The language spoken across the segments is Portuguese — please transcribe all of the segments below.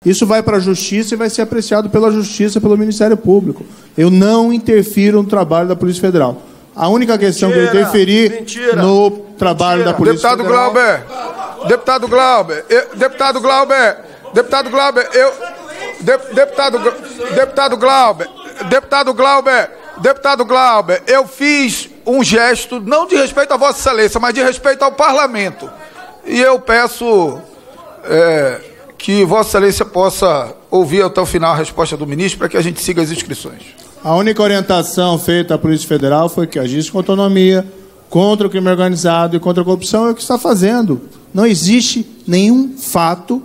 Isso vai para a Justiça e vai ser apreciado pela Justiça, pelo Ministério Público. Eu não interfiro no trabalho da Polícia Federal. A única questão que eu interferi no trabalho da Polícia Federal... Deputado Glauber, eu fiz um gesto, não de respeito a Vossa Excelência, mas de respeito ao Parlamento. E eu peço que Vossa Excelência possa ouvir até o final a resposta do ministro para que a gente siga as inscrições. A única orientação feita à Polícia Federal foi que agisse com autonomia, contra o crime organizado e contra a corrupção, é o que está fazendo. Não existe nenhum fato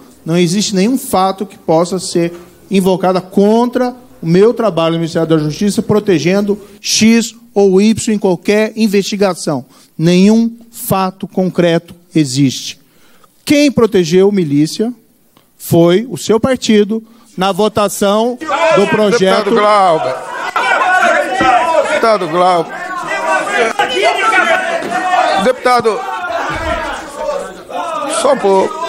que possa ser invocado contra o meu trabalho no Ministério da Justiça, protegendo X ou Y em qualquer investigação. Nenhum fato concreto existe. Quem protegeu milícia foi o seu partido na votação do projeto... Deputado Glauber. Deputado... Só um pouco.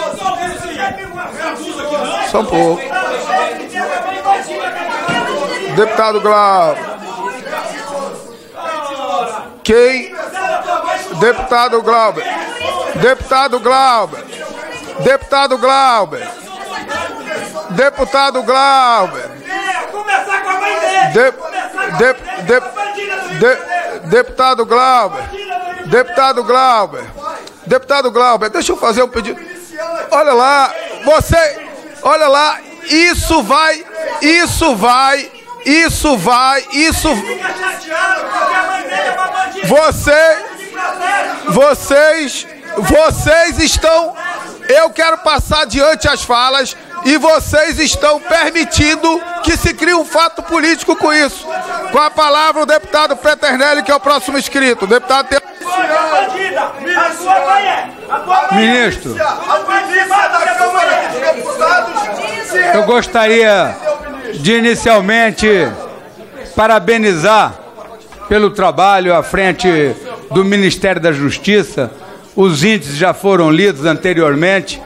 Deputado Glauber. Deputado Glauber. Deputado Glauber. Deputado Glauber. Deputado Glauber. Deputado Glauber. Deputado Glauber, deixa eu fazer um pedido. Olha lá, isso vai. Vocês estão... Eu quero passar adiante as falas e vocês estão permitindo que se crie um fato político com isso. Com a palavra o deputado Peternelli, que é o próximo inscrito. O deputado tem... Ministro, eu gostaria de inicialmente parabenizar pelo trabalho à frente do Ministério da Justiça. Os índices já foram lidos anteriormente.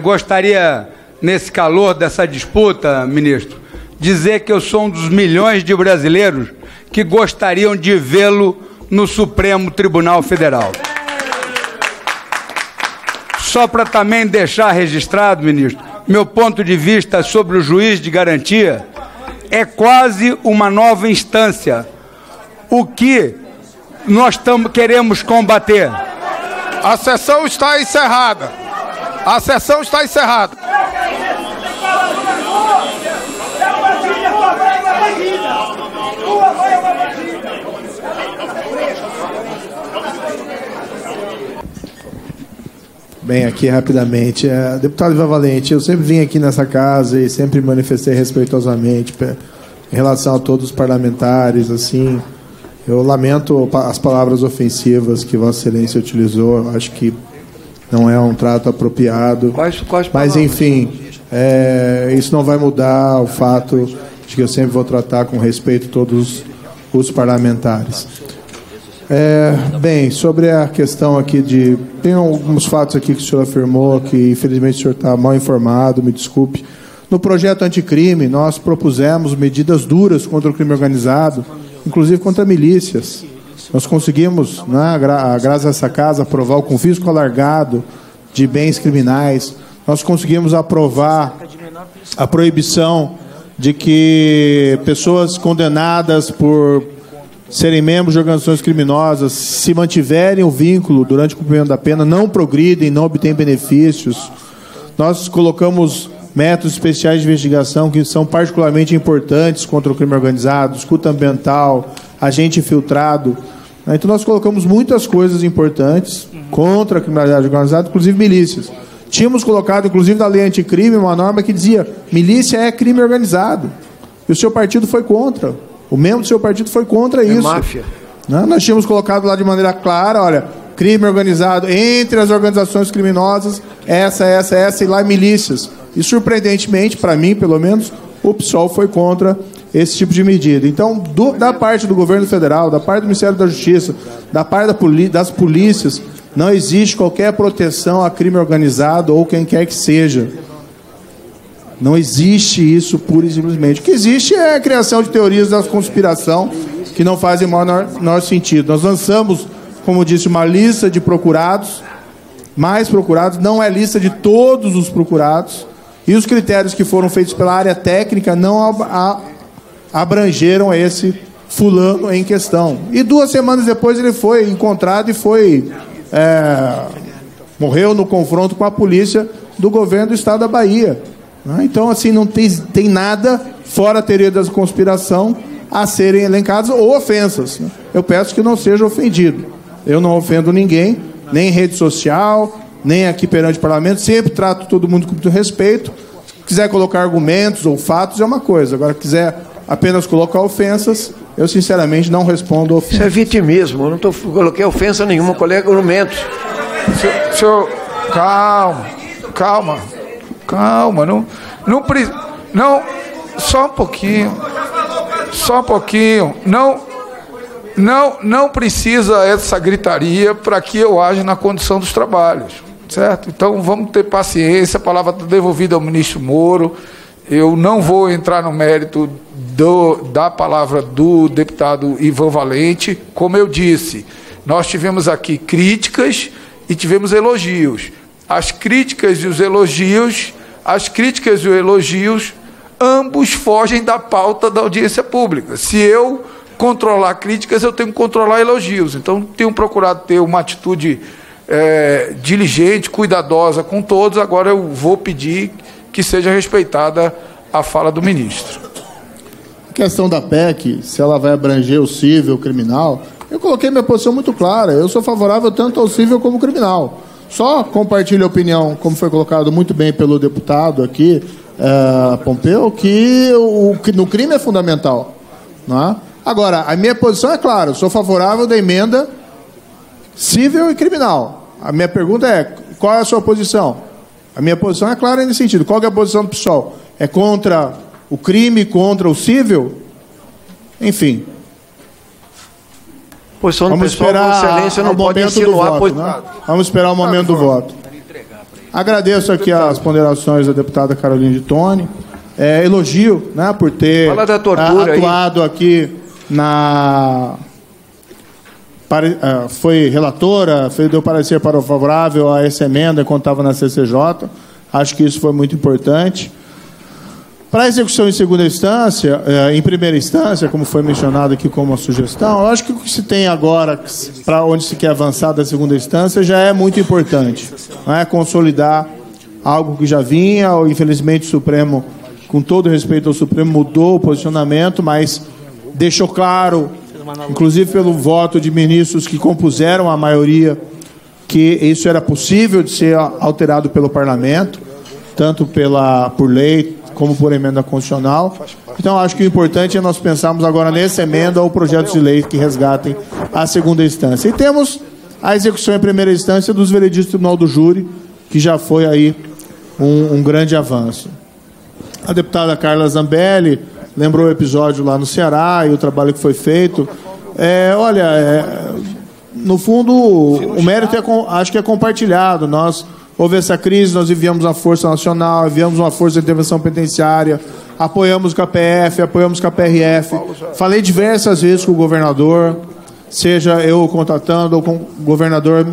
Gostaria, nesse calor dessa disputa, ministro, dizer que eu sou um dos milhões de brasileiros que gostariam de vê-lo no Supremo Tribunal Federal. Só para também deixar registrado, ministro, meu ponto de vista sobre o juiz de garantia é quase uma nova instância. O que nós queremos combater? A sessão está encerrada. Bem, aqui rapidamente. Deputado Ivan Valente, eu sempre vim aqui nessa casa e sempre manifestei respeitosamente em relação a todos os parlamentares, assim. Eu lamento as palavras ofensivas que Vossa Excelência utilizou. Eu acho que não é um trato apropriado. Quais mas, enfim, isso não vai mudar o fato de que eu sempre vou tratar com respeito todos os parlamentares. Bem, sobre a questão aqui de... Tem alguns fatos aqui que o senhor afirmou que, infelizmente, o senhor está mal informado, me desculpe. No projeto anticrime, nós propusemos medidas duras contra o crime organizado, inclusive contra milícias. Nós conseguimos, graças a essa casa, aprovar o confisco alargado de bens criminais. Nós conseguimos aprovar a proibição de que pessoas condenadas por serem membros de organizações criminosas, se mantiverem o vínculo durante o cumprimento da pena, não progridem, não obtêm benefícios. Nós colocamos métodos especiais de investigação que são particularmente importantes contra o crime organizado, escuta ambiental, agente infiltrado. Então nós colocamos muitas coisas importantes contra a criminalidade organizada, inclusive milícias. Tínhamos colocado, inclusive, na lei anticrime, uma norma que dizia: milícia é crime organizado. E o seu partido foi contra. O membro do seu partido foi contra isso. Máfia. Nós tínhamos colocado lá de maneira clara, olha, crime organizado entre as organizações criminosas, essa e lá milícias. E, surpreendentemente, para mim, pelo menos, o PSOL foi contra esse tipo de medida. Então, da parte do governo federal, da parte do Ministério da Justiça, da parte das polícias, não existe qualquer proteção a crime organizado ou quem quer que seja. Não existe isso pura e simplesmente. O que existe é a criação de teorias da conspiração que não fazem o menor sentido. Nós lançamos, como disse, uma lista de procurados, mais procurados, não é lista de todos os procurados, e os critérios que foram feitos pela área técnica não abrangeram esse fulano em questão. E 2 semanas depois ele foi encontrado e morreu no confronto com a polícia do governo do estado da Bahia. Então, assim, não tem nada fora a teoria da conspiração a serem elencadas ou ofensas. Eu peço que não seja ofendido. Eu não ofendo ninguém, nem em rede social, nem aqui perante o parlamento. Sempre trato todo mundo com muito respeito. Se quiser colocar argumentos ou fatos, é uma coisa. Agora, quiser apenas colocar ofensas, eu, sinceramente, não respondo ofensas. Isso é vitimismo. Eu não coloquei ofensa nenhuma, coloquei argumentos. Senhor, calma. Não, só um pouquinho. Não precisa essa gritaria para que eu aja na condição dos trabalhos, certo? Então vamos ter paciência. A palavra está devolvida ao ministro Moro. Eu não vou entrar no mérito da palavra do deputado Ivan Valente. Como eu disse, nós tivemos aqui críticas e tivemos elogios. As críticas e os elogios, ambos fogem da pauta da audiência pública. Se eu controlar críticas, eu tenho que controlar elogios. Então, tenho procurado ter uma atitude diligente, cuidadosa com todos. Agora eu vou pedir que seja respeitada a fala do ministro. A questão da PEC, se ela vai abranger o cível, o criminal, eu coloquei minha posição muito clara. Eu sou favorável tanto ao cível como ao criminal. Só compartilho a opinião, como foi colocado muito bem pelo deputado aqui, Pompeu, que no crime é fundamental. Não é? Agora, a minha posição é clara. Eu sou favorável da emenda cível e criminal. A minha pergunta é, qual é a sua posição? A minha posição é clara nesse sentido. Qual que é a posição do PSOL? É contra o crime, contra o cível? Enfim. Posição do pessoal, com excelência, não pode insinuar. Voto, né? Vamos esperar o momento do voto. Agradeço aqui as ponderações da deputada Carolina de Tone. Elogio, né, por ter atuado aqui foi relatora, deu parecer para o favorável a essa emenda quando estava na CCJ. Acho que isso foi muito importante. Para a execução em segunda instância, em primeira instância, como foi mencionado aqui como uma sugestão, eu acho que o que se tem agora, para onde se quer avançar da segunda instância, já é muito importante. Não é consolidar algo que já vinha, infelizmente o Supremo, com todo respeito ao Supremo, mudou o posicionamento, mas deixou claro, inclusive pelo voto de ministros que compuseram a maioria, que isso era possível de ser alterado pelo Parlamento, tanto por lei como por emenda constitucional. Então, acho que o importante é nós pensarmos agora nessa emenda ou projetos de lei que resgatem a segunda instância. E temos a execução em primeira instância dos veredictos do Tribunal do Júri, que já foi aí um grande avanço. A deputada Carla Zambelli lembrou o episódio lá no Ceará e o trabalho que foi feito. No fundo, o mérito acho que é compartilhado. Houve essa crise, nós enviamos uma Força Nacional, enviamos uma Força de Intervenção Penitenciária, apoiamos o KPF, apoiamos o KPRF. Falei diversas vezes com o governador, seja eu contatando ou com o governador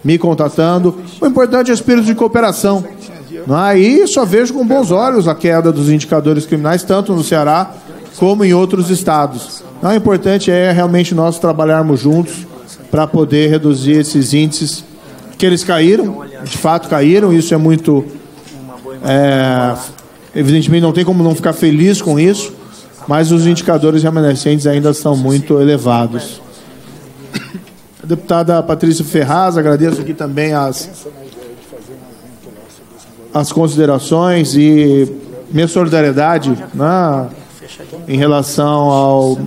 me contatando. O importante é o espírito de cooperação. E só vejo com bons olhos a queda dos indicadores criminais, tanto no Ceará como em outros estados. O importante é realmente nós trabalharmos juntos para poder reduzir esses índices, que eles caíram, de fato caíram, isso é muito... evidentemente não tem como não ficar feliz com isso, mas os indicadores remanescentes ainda são muito elevados. A deputada Patrícia Ferraz, agradeço aqui também as considerações e minha solidariedade, né, em relação ao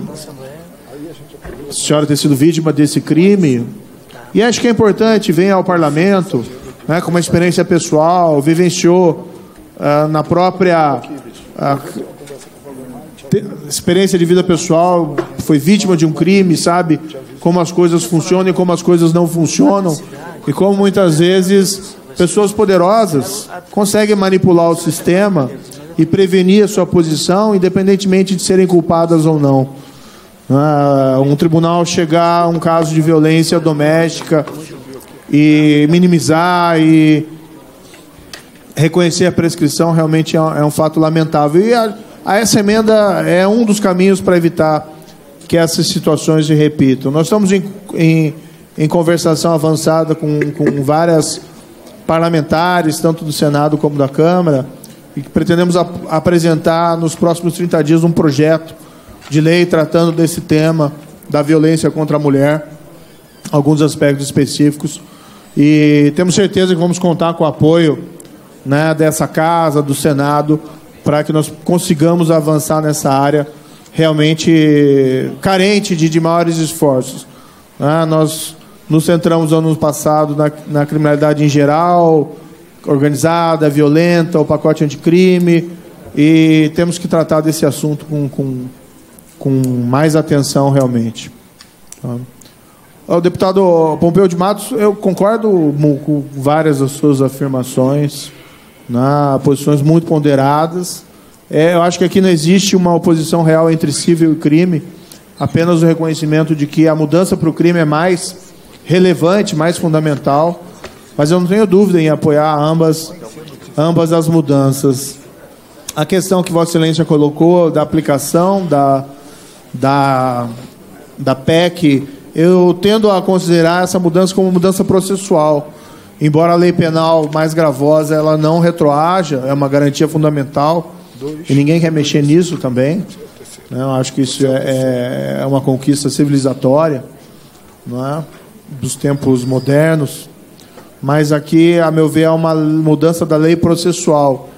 a senhora ter sido vítima desse crime. E acho que é importante, vem ao parlamento, né, com uma experiência pessoal, vivenciou na própria experiência de vida pessoal, foi vítima de um crime, sabe como as coisas funcionam e como as coisas não funcionam, e como muitas vezes pessoas poderosas conseguem manipular o sistema e prevenir a sua posição, independentemente de serem culpadas ou não. Um tribunal chegar a um caso de violência doméstica e minimizar e reconhecer a prescrição realmente é um fato lamentável. E essa emenda é um dos caminhos para evitar que essas situações se repitam. Nós estamos em conversação avançada com várias parlamentares, tanto do Senado como da Câmara, e pretendemos apresentar nos próximos 30 dias um projeto de lei tratando desse tema da violência contra a mulher, alguns aspectos específicos, e temos certeza que vamos contar com o apoio, né, dessa Casa, do Senado, para que nós consigamos avançar nessa área realmente carente de maiores esforços. Nós nos centramos no ano passado na criminalidade em geral, organizada, violenta, o pacote anticrime, e temos que tratar desse assunto com mais atenção realmente. O deputado Pompeu de Matos, eu concordo com várias das suas afirmações, posições muito ponderadas. Eu acho que aqui não existe uma oposição real entre civil e crime, apenas o reconhecimento de que a mudança para o crime é mais relevante, mais fundamental, mas eu não tenho dúvida em apoiar ambas as mudanças. A questão que Vossa Excelência colocou da aplicação da PEC, eu tendo a considerar essa mudança como mudança processual. Embora a lei penal mais gravosa ela não retroaja, é uma garantia fundamental, e ninguém quer mexer nisso também. Eu acho que isso é uma conquista civilizatória, não é? Dos tempos modernos. Mas aqui, a meu ver, é uma mudança da lei processual.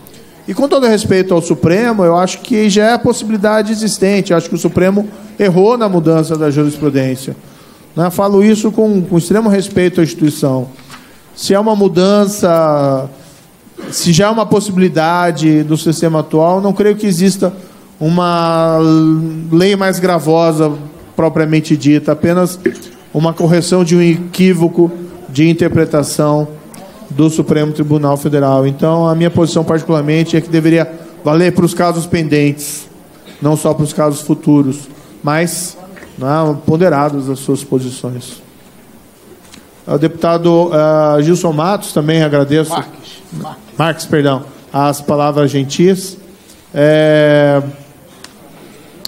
E com todo respeito ao Supremo, eu acho que já é possibilidade existente. Eu acho que o Supremo errou na mudança da jurisprudência. Falo isso com extremo respeito à instituição. Se é uma mudança, se já é uma possibilidade do sistema atual, não creio que exista uma lei mais gravosa propriamente dita, apenas uma correção de um equívoco de interpretação do Supremo Tribunal Federal. Então, a minha posição particularmente é que deveria valer para os casos pendentes, não só para os casos futuros, mas ponderados as suas posições. O deputado Gilson Matos, também agradeço. Marques, perdão, as palavras gentis.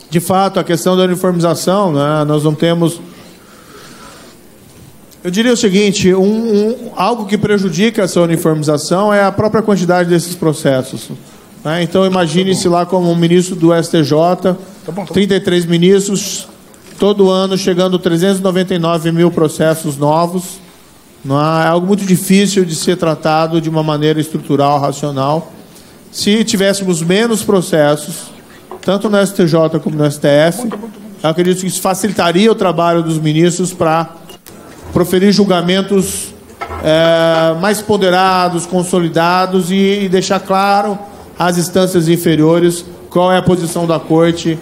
De fato, a questão da uniformização, nós não temos... Eu diria o seguinte, algo que prejudica essa uniformização é a própria quantidade desses processos. Então, imagine-se lá como um ministro do STJ, 33 ministros, todo ano chegando 399 mil processos novos. É algo muito difícil de ser tratado de uma maneira estrutural, racional. Se tivéssemos menos processos, tanto no STJ como no STF, eu acredito que isso facilitaria o trabalho dos ministros para proferir julgamentos mais ponderados, consolidados e deixar claro às instâncias inferiores qual é a posição da Corte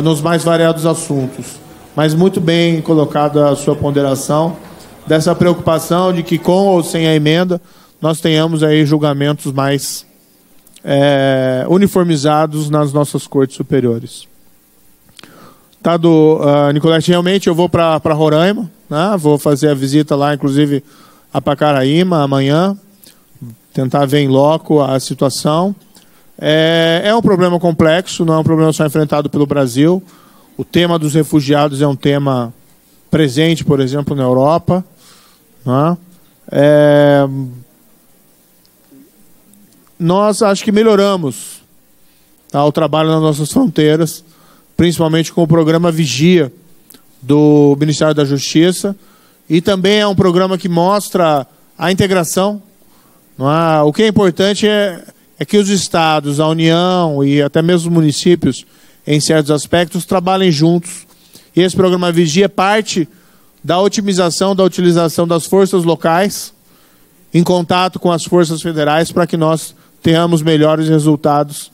nos mais variados assuntos. Mas muito bem colocada a sua ponderação dessa preocupação de que, com ou sem a emenda, nós tenhamos aí julgamentos mais uniformizados nas nossas cortes superiores. Nicolete, realmente eu vou para Roraima, vou fazer a visita lá, inclusive a Pacaraíma, amanhã, tentar ver em loco a situação. É um problema complexo, não é um problema só enfrentado pelo Brasil. O tema dos refugiados é um tema presente, por exemplo, na Europa. Nós acho que melhoramos o trabalho nas nossas fronteiras, principalmente com o programa Vigia do Ministério da Justiça, e também é um programa que mostra a integração. O que é importante é que os estados, a União e até mesmo os municípios, em certos aspectos, trabalhem juntos. E esse programa Vigia é parte da otimização da utilização das forças locais em contato com as forças federais para que nós tenhamos melhores resultados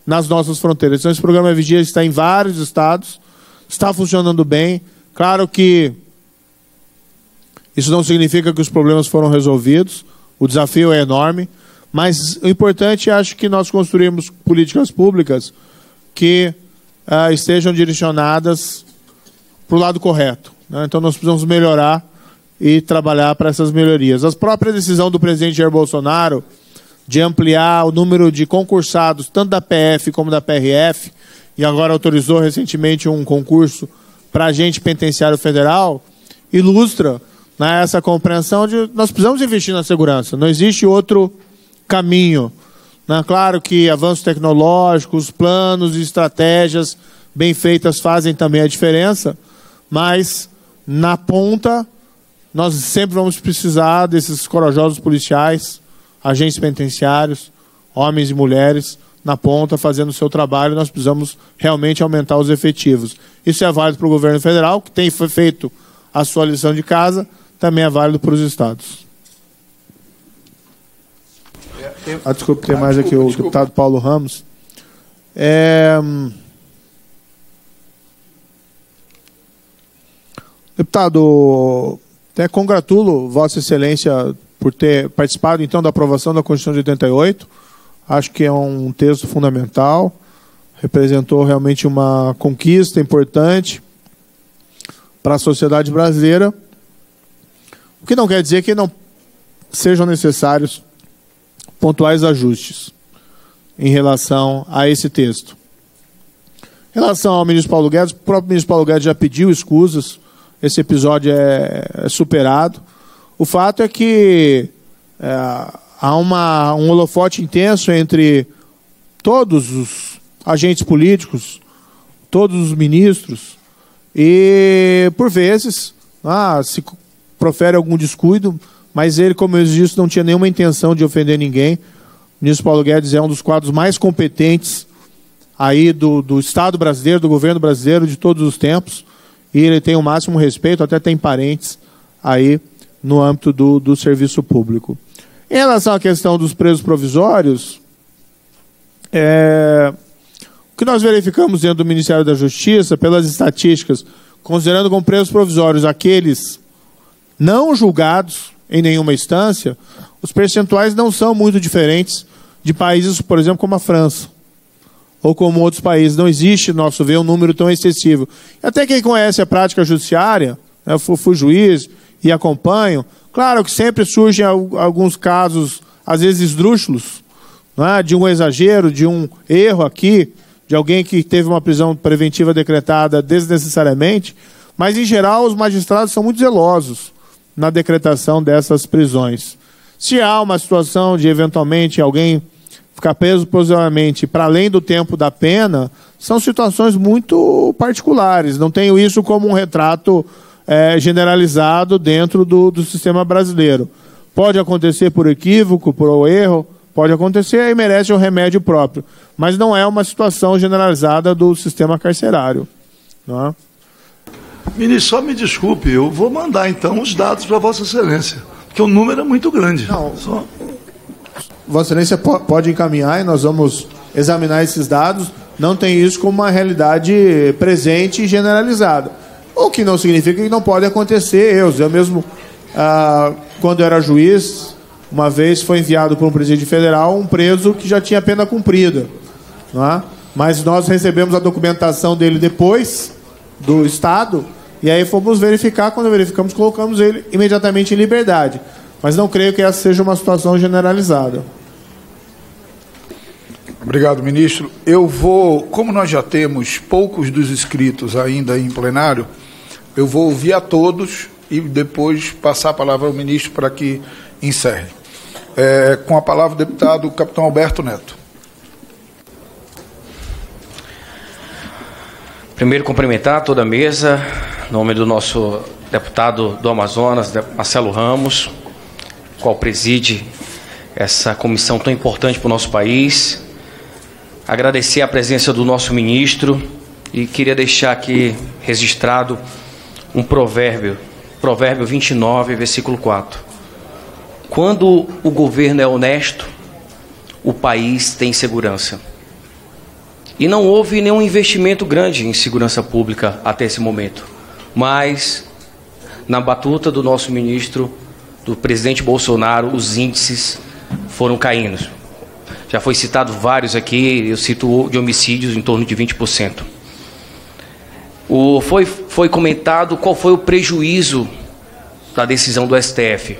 nas nossas fronteiras. Então, esse programa Vigia está em vários estados, está funcionando bem. Claro que isso não significa que os problemas foram resolvidos, o desafio é enorme, Mas o importante, acho que nós construímos políticas públicas que estejam direcionadas para o lado correto, né? Então nós precisamos melhorar e trabalhar para essas melhorias. A própria decisão do presidente Jair Bolsonaro de ampliar o número de concursados, tanto da PF como da PRF, e agora autorizou recentemente um concurso para agente penitenciário federal, ilustra, né, essa compreensão de nós precisamos investir na segurança, não existe outro caminho, né? Claro que avanços tecnológicos, planos e estratégias bem feitas fazem também a diferença, mas na ponta nós sempre vamos precisar desses corajosos policiais, agentes penitenciários, homens e mulheres na ponta fazendo o seu trabalho. Nós precisamos realmente aumentar os efetivos. Isso é válido para o governo federal, que tem feito a sua lição de casa, também é válido para os estados. Desculpe, tem mais aqui o deputado Paulo Ramos. Deputado, até congratulo Vossa Excelência por ter participado, então, da aprovação da Constituição de 88. Acho que é um texto fundamental, representou realmente uma conquista importante para a sociedade brasileira, o que não quer dizer que não sejam necessários pontuais ajustes em relação a esse texto. Em relação ao ministro Paulo Guedes, o próprio ministro Paulo Guedes já pediu escusas, esse episódio é superado. O fato é que há um holofote intenso entre todos os agentes políticos, todos os ministros, e, por vezes, se profere algum descuido, mas ele, como eu disse, não tinha nenhuma intenção de ofender ninguém. O ministro Paulo Guedes é um dos quadros mais competentes aí do Estado brasileiro, do governo brasileiro de todos os tempos, e ele tem o máximo respeito, até tem parentes aí no âmbito do serviço público. Em relação à questão dos presos provisórios, o que nós verificamos dentro do Ministério da Justiça, pelas estatísticas, considerando como presos provisórios aqueles não julgados em nenhuma instância, os percentuais não são muito diferentes de países, por exemplo, como a França, ou como outros países. Não existe, no nosso ver, um número tão excessivo. Até quem conhece a prática judiciária, eu fui juiz e acompanho, claro que sempre surgem alguns casos, às vezes esdrúxulos, não é? De um exagero, de um erro aqui, de alguém que teve uma prisão preventiva decretada desnecessariamente, mas, em geral, os magistrados são muito zelosos na decretação dessas prisões. Se há uma situação de, eventualmente, alguém ficar preso provisoriamente para além do tempo da pena, são situações muito particulares. Não tenho isso como um retrato generalizado dentro do sistema brasileiro. Pode acontecer por equívoco, por erro, pode acontecer e merece um remédio próprio. Mas não é uma situação generalizada do sistema carcerário. Não é? Ministro, só me desculpe, eu vou mandar então os dados para Vossa Excelência, porque o número é muito grande. Não, Vossa Excelência pode encaminhar e nós vamos examinar esses dados. Não tem isso como uma realidade presente e generalizada. O que não significa que não pode acontecer erros. Eu mesmo, quando era juiz, uma vez foi enviado por um presídio federal um preso que já tinha pena cumprida. Não é? Mas nós recebemos a documentação dele depois do Estado, e aí fomos verificar. Quando verificamos, colocamos ele imediatamente em liberdade. Mas não creio que essa seja uma situação generalizada. Obrigado, ministro. Eu vou, como nós já temos poucos dos inscritos ainda em plenário, eu vou ouvir a todos e depois passar a palavra ao ministro para que encerre. Com a palavra o deputado Capitão Alberto Neto. Primeiro, cumprimentar toda a mesa, em nome do nosso deputado do Amazonas, Marcelo Ramos, qual preside essa comissão tão importante para o nosso país. Agradecer a presença do nosso ministro e queria deixar aqui registrado um provérbio, provérbio 29, versículo 4. Quando o governo é honesto, o país tem segurança. E não houve nenhum investimento grande em segurança pública até esse momento. Mas, na batuta do nosso ministro, do presidente Bolsonaro, os índices foram caindo. Já foi citado vários aqui, eu cito de homicídios em torno de 20%. Foi comentado qual foi o prejuízo da decisão do STF.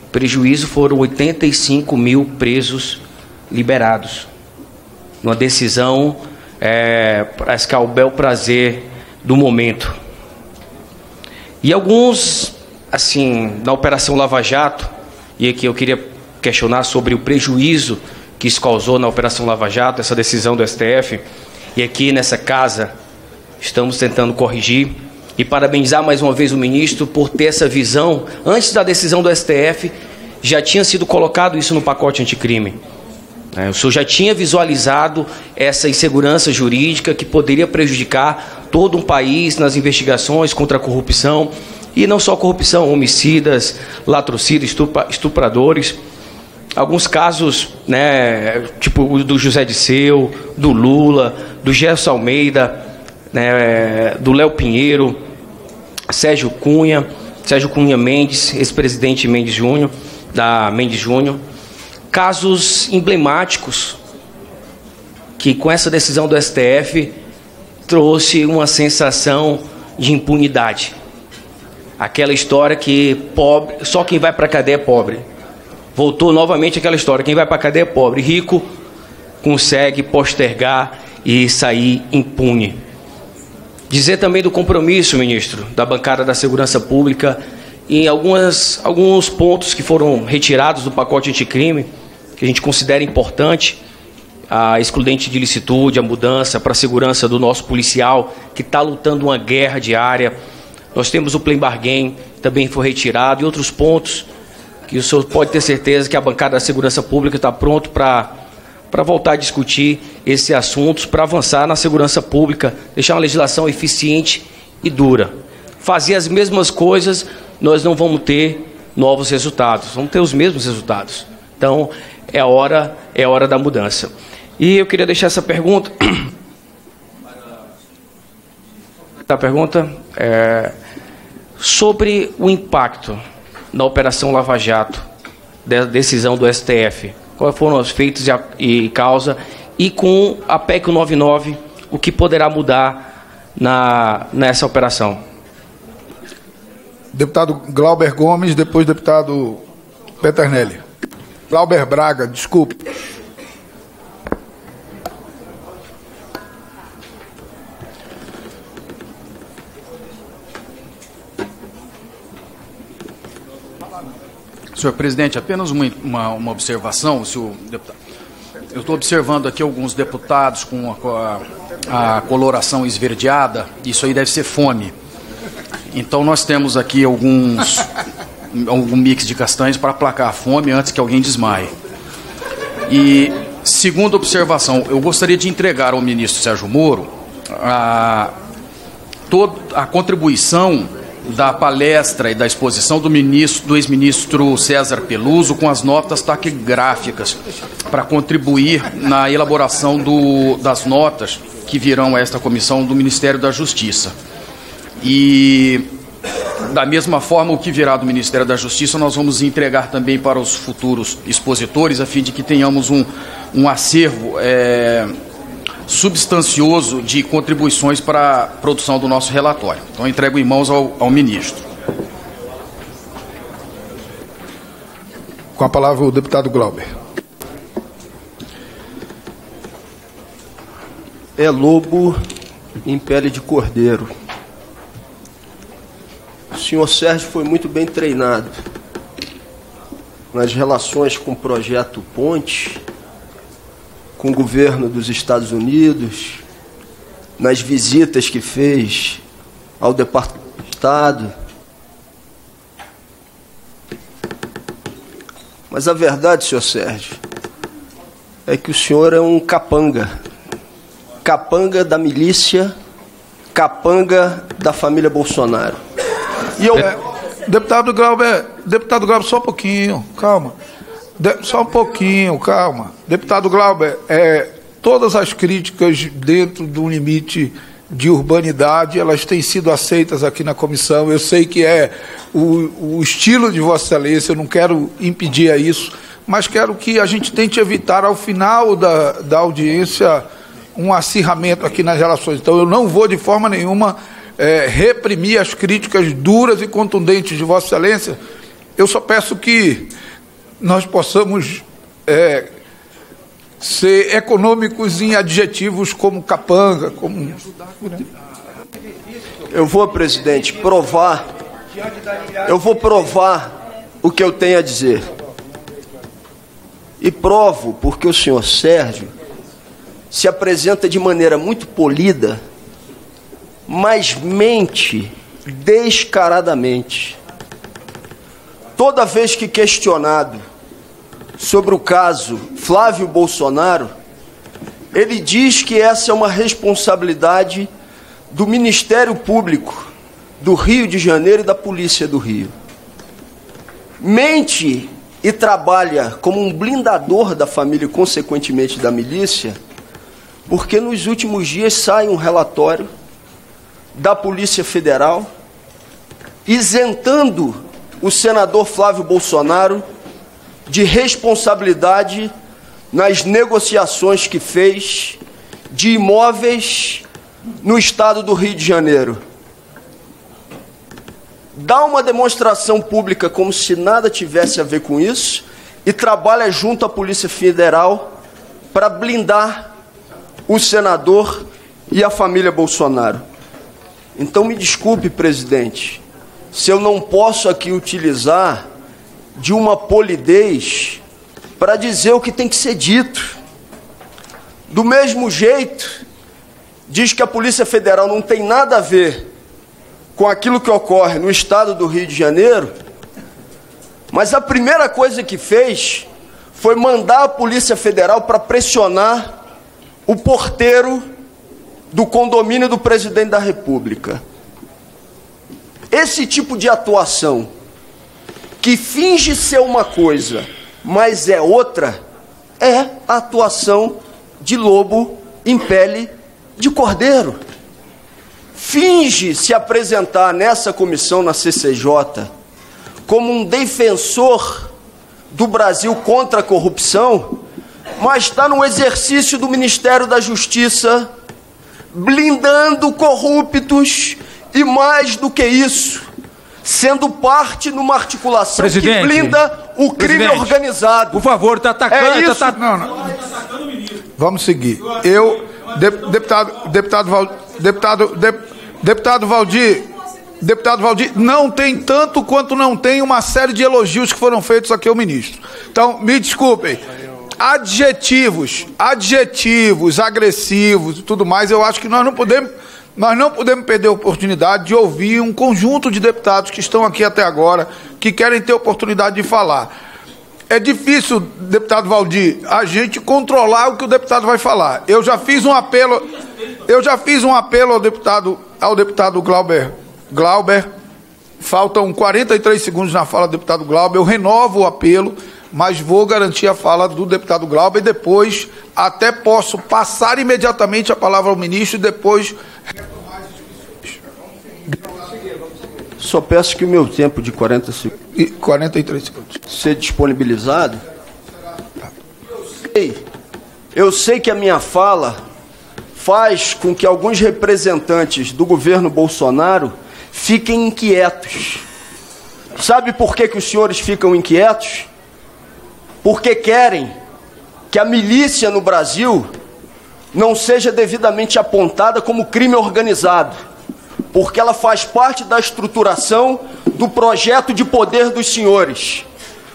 O prejuízo foram 85 mil presos liberados. Uma decisão, parece que é o bel prazer do momento. E alguns, assim, na Operação Lava Jato, e aqui eu queria questionar sobre o prejuízo que isso causou na Operação Lava Jato, essa decisão do STF, e aqui nessa casa estamos tentando corrigir e parabenizar mais uma vez o ministro por ter essa visão. Antes da decisão do STF, já tinha sido colocado isso no pacote anticrime. O senhor já tinha visualizado essa insegurança jurídica que poderia prejudicar todo um país nas investigações contra a corrupção, e não só corrupção, homicidas, latrocidas, estupradores. Alguns casos, né, tipo o do José Disseu, do Lula, do Gerson Almeida, né, do Léo Pinheiro, Sérgio Cunha Mendes, ex-presidente Mendes Júnior, da Mendes Júnior. Casos emblemáticos que, com essa decisão do STF, trouxe uma sensação de impunidade. Aquela história que pobre, só quem vai para a cadeia é pobre. Voltou novamente aquela história, quem vai para a cadeia é pobre. Rico consegue postergar e sair impune. Dizer também do compromisso, ministro, da bancada da Segurança Pública em alguns pontos que foram retirados do pacote anticrime, que a gente considera importante, a excludente de ilicitude, a mudança para a segurança do nosso policial, que está lutando uma guerra diária. Nós temos o Plain Bargain, também foi retirado, e outros pontos que o senhor pode ter certeza que a bancada da Segurança Pública está pronto para voltar a discutir esses assuntos, para avançar na segurança pública, deixar uma legislação eficiente e dura. Fazer as mesmas coisas, nós não vamos ter novos resultados, vamos ter os mesmos resultados. Então, é hora da mudança. E eu queria deixar essa pergunta. A pergunta é sobre o impacto na Operação Lava Jato, da decisão do STF. Quais foram os feitos e causa, e com a PEC 99, o que poderá mudar nessa operação? Deputado Glauber Gomes, depois deputado Peternelli. Glauber Braga, desculpe. Senhor presidente, apenas uma observação, senhor deputado. Eu estou observando aqui alguns deputados com a coloração esverdeada, isso aí deve ser fome. Então nós temos aqui algum mix de castanhas para aplacar a fome antes que alguém desmaie. E, segunda observação, eu gostaria de entregar ao ministro Sérgio Moro toda a contribuição da palestra e da exposição do ex-ministro César Peluso com as notas taquigráficas para contribuir na elaboração das notas que virão a esta comissão do Ministério da Justiça. E, da mesma forma, o que virá do Ministério da Justiça nós vamos entregar também para os futuros expositores, a fim de que tenhamos um acervo substancioso de contribuições para a produção do nosso relatório. Então, entrego em mãos ao ministro. Com a palavra o deputado Glauber. É lobo em pele de cordeiro. O senhor Sérgio foi muito bem treinado nas relações com o projeto Ponte, com o governo dos Estados Unidos, nas visitas que fez ao Departamento de Estado. Mas a verdade, senhor Sérgio, é que o senhor é um capanga. Capanga da milícia, capanga da família Bolsonaro. E eu... Deputado Glauber, só um pouquinho, calma. Só um pouquinho, calma. Deputado Glauber, todas as críticas dentro do limite de urbanidade, elas têm sido aceitas aqui na comissão. Eu sei que é o estilo de Vossa Excelência, eu não quero impedir a isso, mas quero que a gente tente evitar, ao final da audiência, um acirramento aqui nas relações. Então, eu não vou, de forma nenhuma, reprimir as críticas duras e contundentes de Vossa Excelência. Eu só peço que nós possamos ser econômicos em adjetivos como capanga, como... Eu vou, presidente, provar o que eu tenho a dizer. E provo porque o senhor Sérgio se apresenta de maneira muito polida, mas mente descaradamente. Toda vez que questionado sobre o caso Flávio Bolsonaro, ele diz que essa é uma responsabilidade do Ministério Público do Rio de Janeiro e da Polícia do Rio. Mente e trabalha como um blindador da família e, consequentemente, da milícia, porque nos últimos dias sai um relatório da Polícia Federal isentando o senador Flávio Bolsonaro de responsabilidade nas negociações que fez de imóveis no estado do Rio de Janeiro. Dá uma demonstração pública como se nada tivesse a ver com isso e trabalha junto à Polícia Federal para blindar o senador e a família Bolsonaro. Então, me desculpe, presidente, se eu não posso aqui utilizar de uma polidez para dizer o que tem que ser dito. Do mesmo jeito, diz que a Polícia Federal não tem nada a ver com aquilo que ocorre no estado do Rio de Janeiro, mas a primeira coisa que fez foi mandar a Polícia Federal para pressionar o porteiro do condomínio do presidente da República. Esse tipo de atuação, que finge ser uma coisa, mas é outra, é a atuação de lobo em pele de cordeiro. Finge se apresentar nessa comissão, na CCJ, como um defensor do Brasil contra a corrupção, mas está no exercício do Ministério da Justiça, blindando corruptos e, mais do que isso, sendo parte numa articulação que blinda o crime organizado. Por favor, está atacando. É isso? Não. Vamos seguir. Deputado Valdir, não tem tanto quanto não tem uma série de elogios que foram feitos aqui ao ministro. Então, me desculpem. Adjetivos agressivos e tudo mais, eu acho que nós não podemos perder a oportunidade de ouvir um conjunto de deputados que estão aqui até agora, que querem ter oportunidade de falar. É difícil, deputado Valdir, a gente controlar o que o deputado vai falar. Eu já fiz um apelo ao deputado Glauber. Faltam 43 segundos na fala do deputado Glauber. Eu renovo o apelo, mas vou garantir a fala do deputado Glauber e depois até posso passar imediatamente a palavra ao ministro e depois retomar as discussões. Só peço que o meu tempo de 43 segundos ser disponibilizado. Eu sei que a minha fala faz com que alguns representantes do governo Bolsonaro fiquem inquietos. Sabe por que os senhores ficam inquietos? Porque querem que a milícia no Brasil não seja devidamente apontada como crime organizado, porque ela faz parte da estruturação do projeto de poder dos senhores.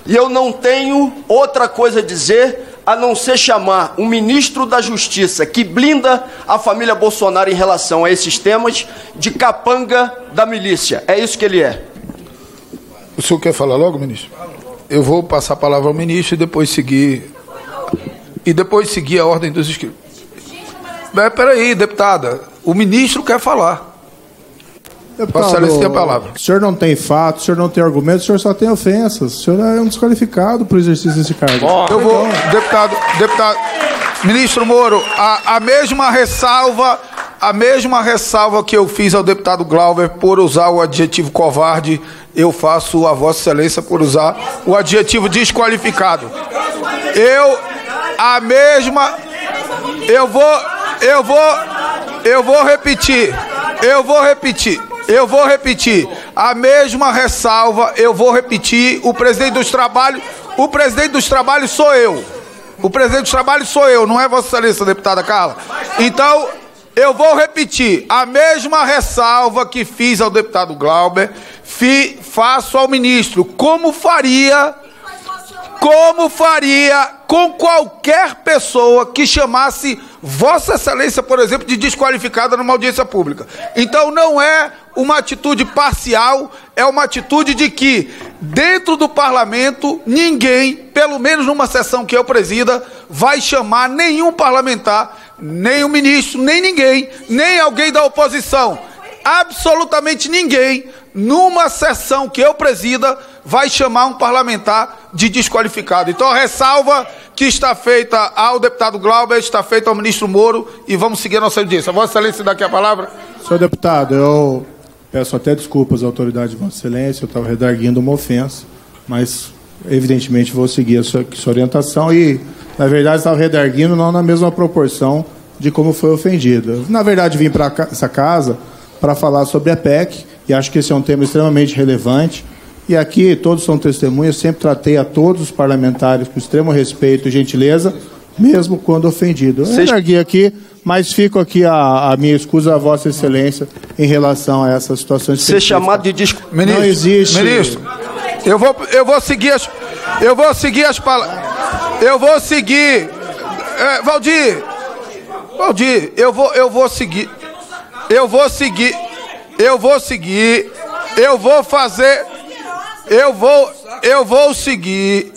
E eu não tenho outra coisa a dizer a não ser chamar um ministro da Justiça que blinda a família Bolsonaro em relação a esses temas de capanga da milícia. É isso que ele é. O senhor quer falar logo, ministro? Eu vou passar a palavra ao ministro e depois seguir a ordem dos inscritos. Peraí, deputada, o ministro quer falar. Vossa Excelência tem a palavra. O senhor não tem fato, o senhor não tem argumentos, o senhor só tem ofensas. O senhor é um desqualificado para o exercício desse cargo. Eu vou, deputado, ministro Moro, a mesma ressalva A mesma ressalva que eu fiz ao deputado Glauber por usar o adjetivo covarde, eu faço a Vossa Excelência por usar o adjetivo desqualificado. Eu vou repetir. A mesma ressalva, eu vou repetir. O presidente dos trabalhos sou eu. O presidente dos trabalhos sou eu, não é Vossa Excelência, deputada Carla. Então, eu vou repetir. A mesma ressalva que fiz ao deputado Glauber, faço ao ministro. Como faria com qualquer pessoa que chamasse Vossa Excelência, por exemplo, de desqualificada numa audiência pública. Então não é uma atitude parcial, é uma atitude de que dentro do parlamento ninguém, pelo menos numa sessão que eu presida, vai chamar nenhum parlamentar, nem o ministro, nem ninguém, nem alguém da oposição. Absolutamente ninguém, numa sessão que eu presida, vai chamar um parlamentar de desqualificado. Então a ressalva que está feita ao deputado Glauber está feita ao ministro Moro e vamos seguir a nossa audiência. Vossa Excelência, dá aqui a palavra. Senhor deputado, eu peço até desculpas à autoridade de Vossa Excelência, eu estava redarguindo uma ofensa, mas evidentemente vou seguir a sua orientação e, na verdade, estava redarguindo não na mesma proporção de como foi ofendido. Na verdade, vim para essa casa para falar sobre a PEC e acho que esse é um tema extremamente relevante. E aqui todos são testemunhas, sempre tratei a todos os parlamentares com extremo respeito e gentileza, mesmo quando ofendido. Eu larguei aqui, mas fico aqui a minha escusa a Vossa Excelência em relação a essa situação específica. Ser chamado de Não existe. Ministro, eu vou seguir as palavras. Eu vou seguir. Valdir, eu vou seguir.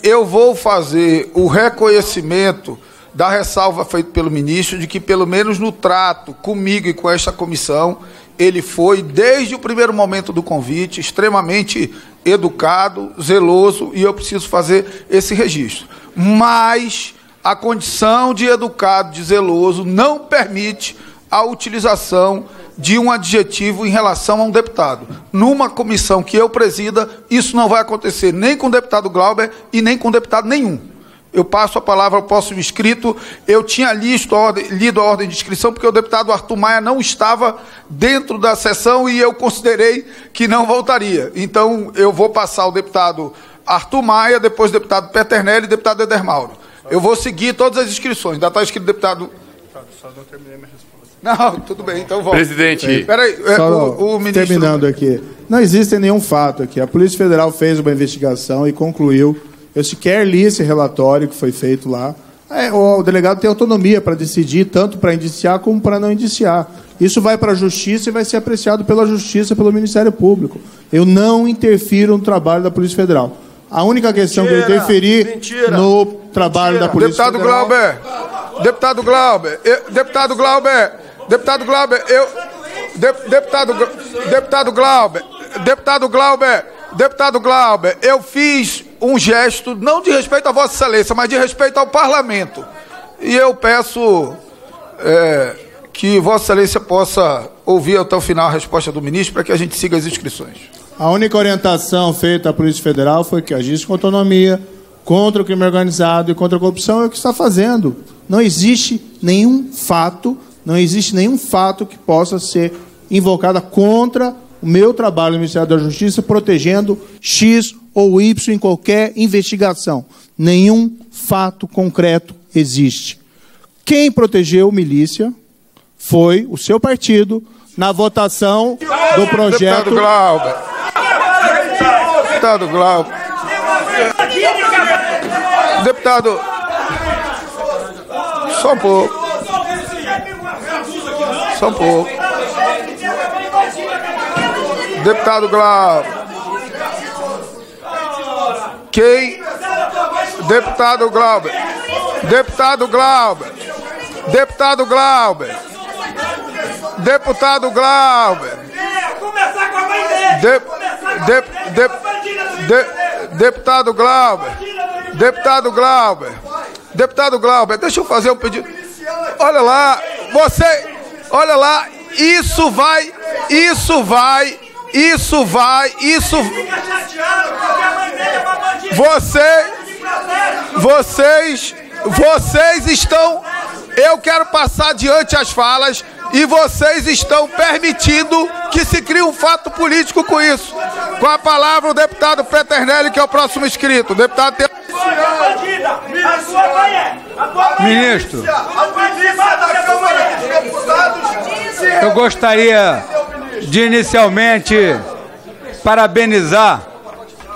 Eu vou fazer o reconhecimento da ressalva feita pelo ministro de que, pelo menos no trato comigo e com esta comissão, ele foi, desde o primeiro momento do convite, extremamente educado, zeloso, e eu preciso fazer esse registro. Mas a condição de educado, de zeloso, não permite a utilização de um adjetivo em relação a um deputado. Numa comissão que eu presida, isso não vai acontecer nem com o deputado Glauber e nem com deputado nenhum. Eu passo a palavra ao próximo inscrito. Eu tinha lido a ordem de inscrição porque o deputado Arthur Maia não estava dentro da sessão e eu considerei que não voltaria. Então, eu vou passar o deputado Arthur Maia, depois o deputado Peternelli e o deputado Eder Mauro. Eu vou seguir todas as inscrições. Ainda está escrito deputado... Só não terminei minha resposta. Não, tudo bem, então vamos. Presidente. Espera aí, o ministro... Terminando aqui. Não existe nenhum fato aqui. A Polícia Federal fez uma investigação e concluiu. Eu sequer li esse relatório que foi feito lá. O delegado tem autonomia para decidir, tanto para indiciar como para não indiciar. Isso vai para a Justiça e vai ser apreciado pela Justiça, pelo Ministério Público. Eu não interfiro no trabalho da Polícia Federal. A única questão que eu interferi no trabalho da Polícia Federal... Deputado Glauber, eu fiz um gesto, não de respeito a Vossa Excelência, mas de respeito ao Parlamento. E eu peço que Vossa Excelência possa ouvir até o final a resposta do ministro para que a gente siga as inscrições. A única orientação feita à Polícia Federal foi que agisse com autonomia, contra o crime organizado e contra a corrupção, é o que está fazendo. Não existe nenhum fato que possa ser invocado contra o meu trabalho no Ministério da Justiça, protegendo X ou Y em qualquer investigação. Nenhum fato concreto existe. Quem protegeu milícia foi o seu partido na votação do projeto... Deputado Glauber. Deputado... Só um pouco. Deputado Glauber. Deputado Glauber. Deputado Glauber. Deputado Glauber. Deputado Glauber. Deputado Glauber. Deputado Glauber, deixa eu fazer um pedido. Olha lá, Olha lá, vocês estão, eu quero passar adiante as falas e vocês estão permitindo que se crie um fato político com isso. Com a palavra o deputado Peternelli, que é o próximo inscrito. O deputado tem... Ministro, eu gostaria de inicialmente parabenizar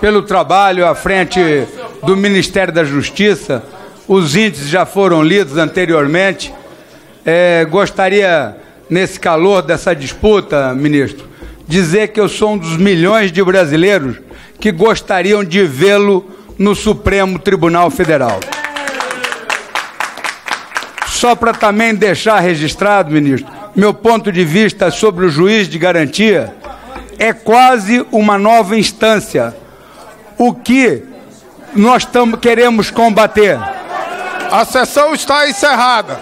pelo trabalho à frente do Ministério da Justiça. Os índices já foram lidos anteriormente. Gostaria, nesse calor dessa disputa, ministro, dizer que eu sou um dos milhões de brasileiros que gostariam de vê-lo no Supremo Tribunal Federal. Só para também deixar registrado, ministro, meu ponto de vista sobre o juiz de garantia é quase uma nova instância. O que nós queremos combater? A sessão está encerrada.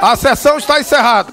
A sessão está encerrada.